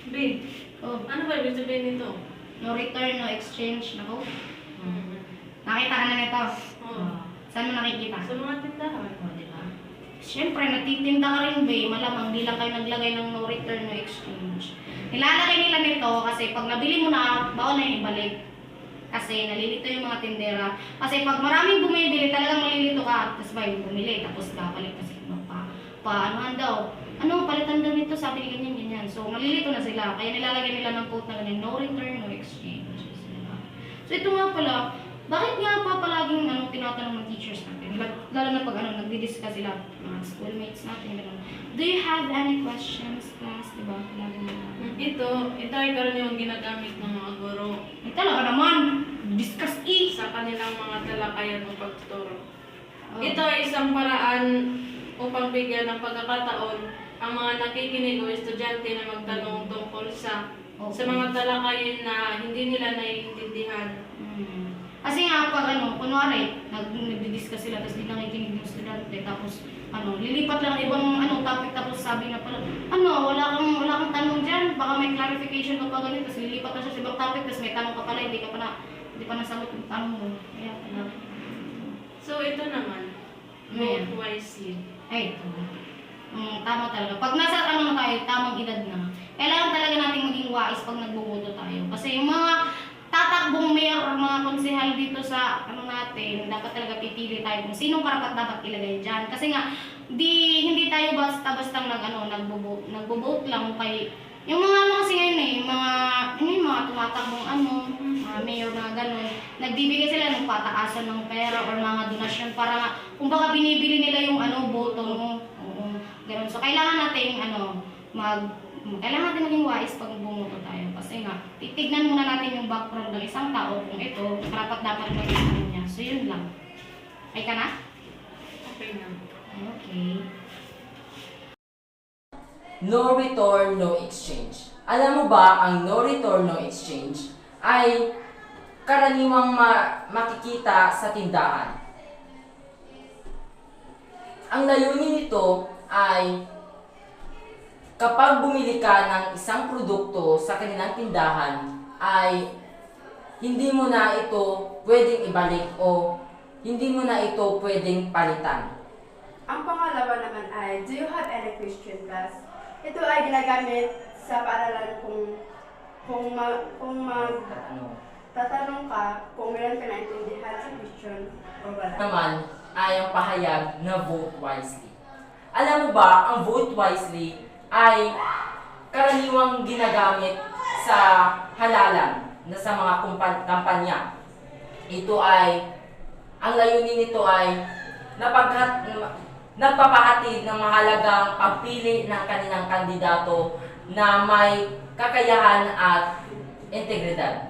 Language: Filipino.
Babe, Oh, ano ba ibig sabihin nito? no return, no exchange. Nako. Hmm. Nakita ka na nito. Oh. Saan mo nakikita? Sa mga tindahan. Oh, di ba? Siyempre, nagtitinda ka rin, be. Malamang di lang kayo naglagay ng no return, no exchange. Nilalagay nila nito kasi pag nabili mo na, bawal na yung ibalik. Kasi nalilito yung mga tindera. Kasi pag maraming bumibili, talagang malilito ka. Tapos may bumili, tapos babalik kasi anuhan daw. Ano, palitan daw nito, sabi ni ganyan, ganyan. So, malilito na sila. Kaya nilalagay nila ng quote na ganyan, no return, no exchange. So, ito nga pala, bakit nga pa palaging tinatanong ng teachers natin? Lalo na pag nagdi-discuss sila, mga schoolmates natin, gano'n. Do you have any questions, class? Diba? Lagi nila. Ito ay karaniwang ginagamit ng mga guro Talaga naman, discuss sa kanilang mga talakayan o pagtuturo. Oh. Ito ay isang paraan upang bigyan ng pagkakataon ang mga nakikinig o estudyante na magtanong tungkol sa mga talakayan na hindi nila naiintindihan. Kasi nga pag kunwari, nagdi-discuss sila tapos di nakikinig yung estudyante tapos lilipat lang ibang topic tapos sabi na pala, wala kang tanong diyan, baka may clarification ka pa ganito, tapos lilipat na siya sa ibang topic tapos may tanong ka pala, hindi pa nasagot yung tanong mo. Kaya pala. So ito naman, vote wisely. Ay, ito. Tama talaga. Pag nasa tayo, tamang edad na, kailangan talaga nating maging wais pag nagboboto tayo. Kasi yung mga tatakbong mayor or mga konsehal dito sa natin, dapat talaga pipili tayo kung sinong karapat dapat ilagay dyan. Kasi nga, hindi tayo basta-basta nagbo-vote lang kay yung mga kasi ngayon mga tumatakbong mga mayor na gano'n, nagbibigay sila ng pataasan ng pera or mga donasyon para nga, kumbaga binibili nila yung boto mo. Oo, gano'n. So, kailangan natin, kailangan natin maging wise pag bumoto tayo. Kasi nga, titignan muna natin yung background ng isang tao kung ito, karapat dapat maging niya. So, yun lang. Ay ka na? Okay na. Okay. No return, no exchange. Alam mo ba, ang no return, no exchange ay karaniwang makikita sa tindahan. Ang layunin nito ay kapag bumili ka ng isang produkto sa kanilang tindahan ay hindi mo na ito pwedeng ibalik o hindi mo na ito pwedeng palitan. Ang pangalawa naman ay, do you have any question, class? Ito ay ginagamit sa paaralan kung tatanong ka kung meron ka naintindihan sa question o wala. Naman ay ang pahayag na vote wisely. Alam mo ba, ang vote wisely ay karaniwang ginagamit sa halalan na sa mga kampanya. Ito ay, ang layunin nito ay nagpapahatid ng mahalagang pagpili ng kanilang kandidato na may kakayahan at integridad.